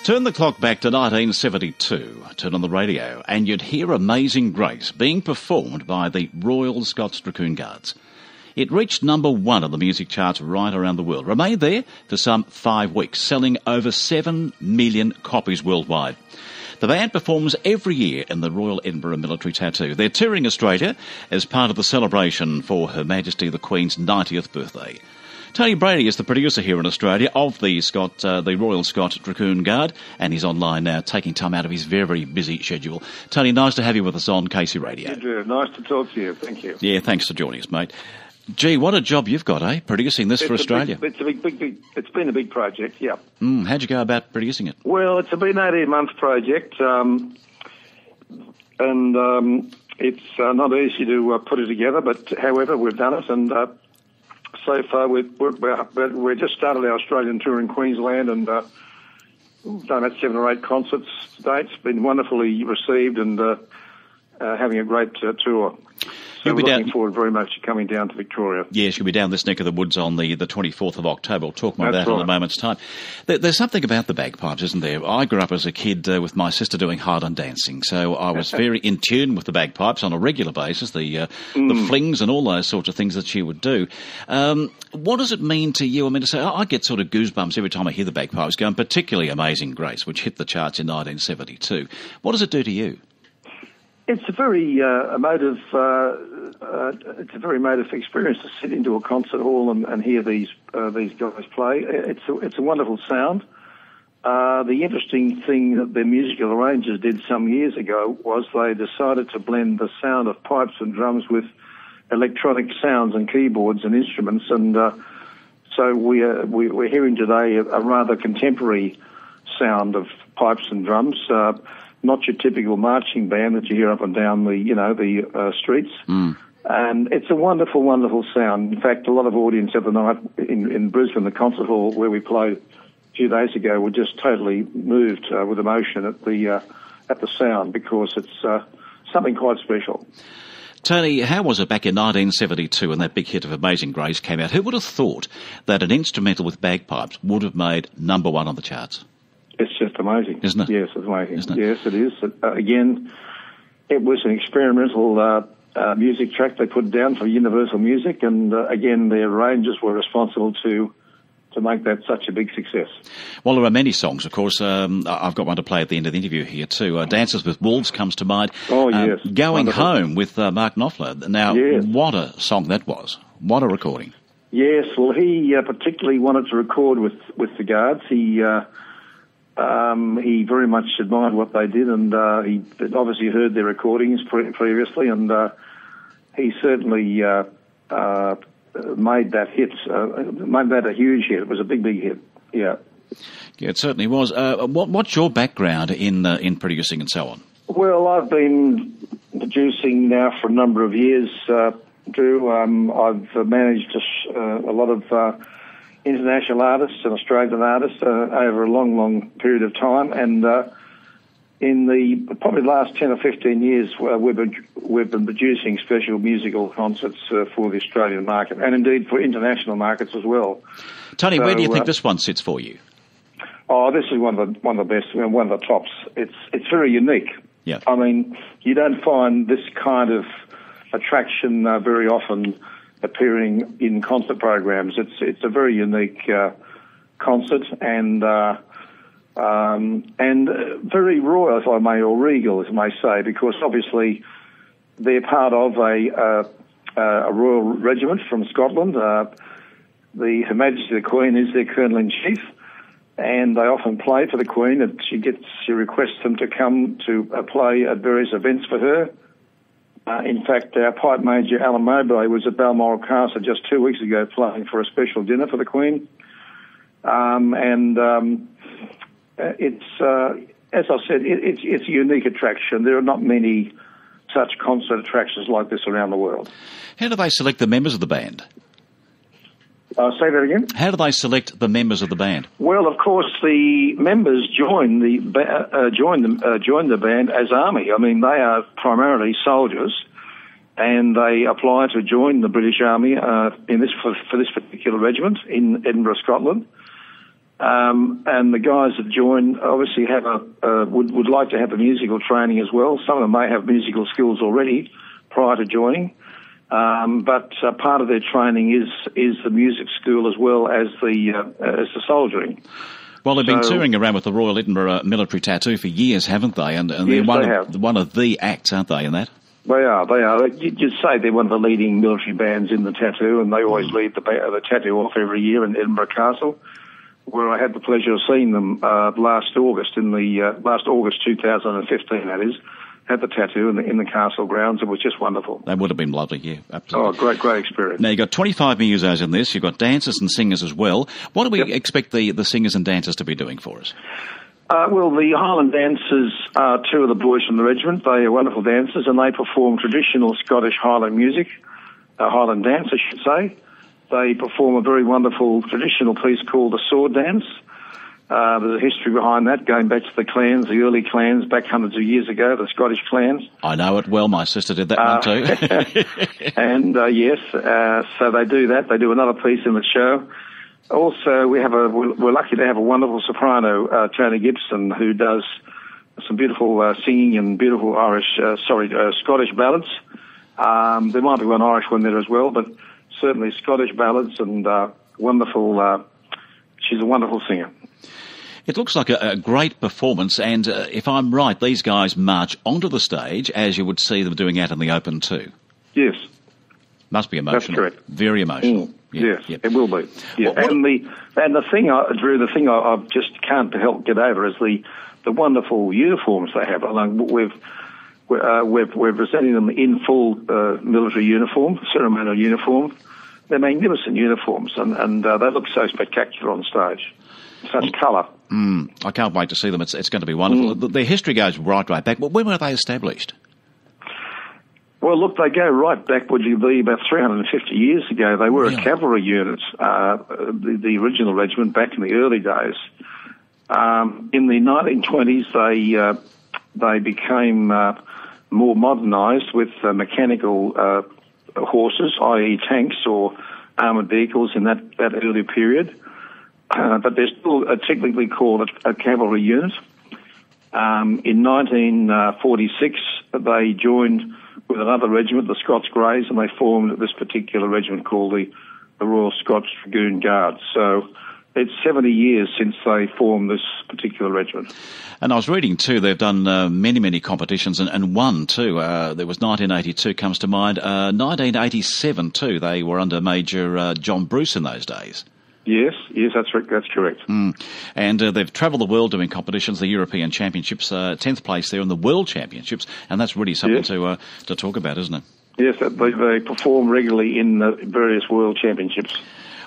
Turn the clock back to 1972, turn on the radio, and you'd hear Amazing Grace being performed by the Royal Scots Dragoon Guards. It reached number 1 on the music charts right around the world, remained there for some 5 weeks, selling over 7 million copies worldwide. The band performs every year in the Royal Edinburgh Military Tattoo. They're touring Australia as part of the celebration for Her Majesty the Queen's 90th birthday. Tony Brady is the producer here in Australia of the Royal Scott Dragoon Guard, and he's online now, taking time out of his very busy schedule. Tony, nice to have you with us on Casey Radio. Andrew, nice to talk to you. Thank you. Yeah, thanks for joining us, mate. Gee, what a job you've got, eh? Producing this for Australia. It's been a big project, yeah. How'd you go about producing it? Well, it's been an 18-month project, and it's not easy to put it together, but however, we've done it, and so far we've just started our Australian tour in Queensland, and we've done about 7 or 8 concerts to date. It's been wonderfully received, and having a great tour. So we're looking forward very much to coming down to Victoria. Yes, you'll be down this neck of the woods on the 24th of October. We'll talk more about that in a moment's time. There's something about the bagpipes, isn't there? I grew up as a kid with my sister doing Highland dancing, so I was very in tune with the bagpipes on a regular basis, the flings and all those sorts of things that she would do. What does it mean to you? I mean, to say, I get sort of goosebumps every time I hear the bagpipes going, particularly Amazing Grace, which hit the charts in 1972. What does it do to you? It's a very emotive. It's a very emotive experience to sit into a concert hall and hear these guys play. It's a wonderful sound. The interesting thing that the musical arrangers did some years ago was they decided to blend the sound of pipes and drums with electronic sounds and keyboards and instruments, and so we're hearing today a rather contemporary sound of pipes and drums. Not your typical marching band that you hear up and down the streets. And it's a wonderful, wonderful sound. In fact, a lot of audience the other night in Brisbane, the concert hall where we played a few days ago, were just totally moved with emotion at the sound, because it's something quite special. Tony, how was it back in 1972 when that big hit of Amazing Grace came out? Who would have thought that an instrumental with bagpipes would have made number 1 on the charts? It's just amazing. Isn't it? Yes, it's amazing. Isn't it? Yes, it is. Again, it was an experimental music track they put down for Universal Music, and again, their arrangers were responsible to make that such a big success. Well, there are many songs, of course. I've got one to play at the end of the interview here too. Dances with Wolves comes to mind. Oh, yes. Going Wonderful. Home with Mark Knopfler. Now, yes. What a song that was. What a recording. Yes, well, he particularly wanted to record with the Guards. He very much admired what they did, and he obviously heard their recordings previously, and he certainly made that hit, made that a huge hit. It was a big, big hit. Yeah. Yeah, it certainly was. What's your background in producing and so on? Well, I've been producing now for a number of years, Drew. I've managed a lot of international artists and Australian artists over a long, long period of time, and in the probably last 10 or 15 years, we've been producing special musical concerts for the Australian market, and indeed for international markets as well. Tony, where do you think this one sits for you? Oh, this is one of the best, one of the tops. It's very unique. Yeah. I mean, you don't find this kind of attraction very often appearing in concert programs. It's a very unique concert, and very royal, if I may, or regal, if I may say, because obviously they're part of a royal regiment from Scotland. Her Majesty the Queen is their Colonel-in-Chief, and they often play for the Queen, and she requests them to come to play at various events for her. In fact, our Pipe Major, Alan Mowbray, was at Balmoral Castle just 2 weeks ago playing for a special dinner for the Queen. It's, as I said, it's a unique attraction. There are not many such concert attractions like this around the world. How do they select the members of the band? Say that again? How do they select the members of the band? Well, of course, the members join the band as army. I mean, they are primarily soldiers, and they apply to join the British Army for this particular regiment in Edinburgh, Scotland. And the guys that join obviously have would like to have a musical training as well. Some of them may have musical skills already prior to joining. But part of their training is the music school as well as the soldiering. Well, they've been touring around with the Royal Edinburgh Military Tattoo for years, haven't they? And they're one of the acts, aren't they, in that? They are. You'd say they're one of the leading military bands in the tattoo, and they always lead the tattoo off every year in Edinburgh Castle, where I had the pleasure of seeing them last August 2015, that is. Had the tattoo in the castle grounds. It was just wonderful. That would have been lovely, yeah, absolutely. Oh, great experience. Now, you've got 25 musos in this. You've got dancers and singers as well. What do we expect the singers and dancers to be doing for us? Well, the Highland dancers are two of the boys from the regiment. They are wonderful dancers, and they perform traditional Scottish Highland music, Highland dance, I should say. They perform a very wonderful traditional piece called the Sword Dance. There's a history behind that, going back to the clans, the early clans, back hundreds of years ago, the Scottish clans. I know it well. My sister did that one too. And yes, so they do that. They do another piece in the show. Also, we're lucky to have a wonderful soprano, Tony Gibson, who does some beautiful singing and beautiful Scottish ballads. There might be one Irish one there as well, but certainly Scottish ballads and wonderful. She's a wonderful singer. It looks like a great performance, and if I'm right, these guys march onto the stage as you would see them doing out in the open too. Yes. Must be emotional. That's correct. Very emotional. Yes, it will be. Yeah. And the thing, Drew, I just can't help get over is the wonderful uniforms they have. We're presenting them in full military uniform, ceremonial uniform. They're magnificent uniforms, and they look so spectacular on stage. Such colour. I can't wait to see them. It's going to be wonderful. Their history goes right back. When were they established? Well, look, they go right back, would you be, about 350 years ago. They were a cavalry unit, the original regiment back in the early days. In the 1920s, they became more modernised with mechanical horses, i.e. tanks or armoured vehicles in that early period. But they're still technically called a cavalry unit. In 1946, they joined with another regiment, the Scots Greys, and they formed this particular regiment called the Royal Scots Dragoon Guards. So it's 70 years since they formed this particular regiment. And I was reading too, they've done many competitions and won too. There was 1982 comes to mind. 1987 too, they were under Major John Bruce in those days. Yes, that's correct. And they've travelled the world doing competitions, the European Championships, 10th place there in the World Championships, and that's really something to talk about, isn't it? Yes, they perform regularly in the various World Championships.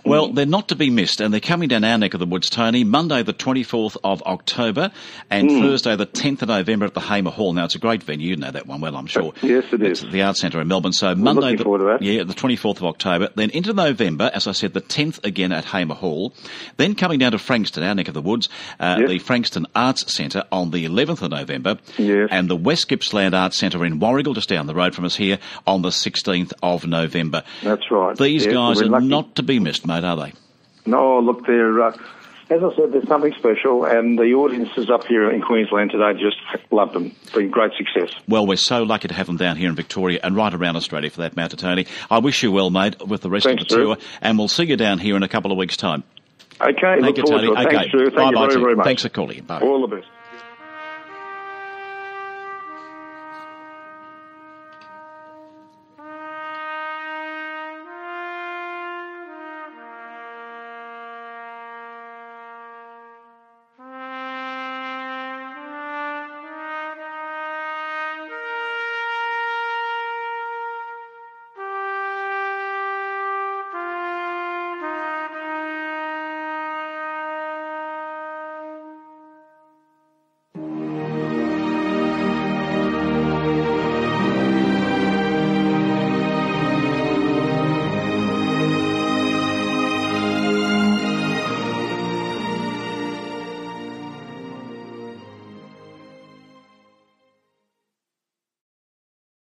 Well, they're not to be missed, and they're coming down our neck of the woods, Tony, Monday the 24th of October and Thursday the 10th of November at the Hamer Hall. Now, it's a great venue, you know that one well, I'm sure. Yes, it is. It's the Arts Centre in Melbourne. So Monday, looking forward to that. the 24th of October, then into November, as I said, the 10th again at Hamer Hall, then coming down to Frankston, our neck of the woods, the Frankston Arts Centre on the 11th of November, and the West Gippsland Arts Centre in Warrigal, just down the road from us here, on the 16th of November. That's right. These guys are not to be missed, mate, are they? No, look, they're, as I said, there's something special, and the audiences up here in Queensland today just loved them. Been great success. Well, we're so lucky to have them down here in Victoria and right around Australia for that matter, Tony. I wish you well, mate, with the rest of the tour, and we'll see you down here in a couple of weeks' time. Okay, Thank you, Tony. Thanks, Drew. Thank you very much. Thanks for calling. Bye. All the best.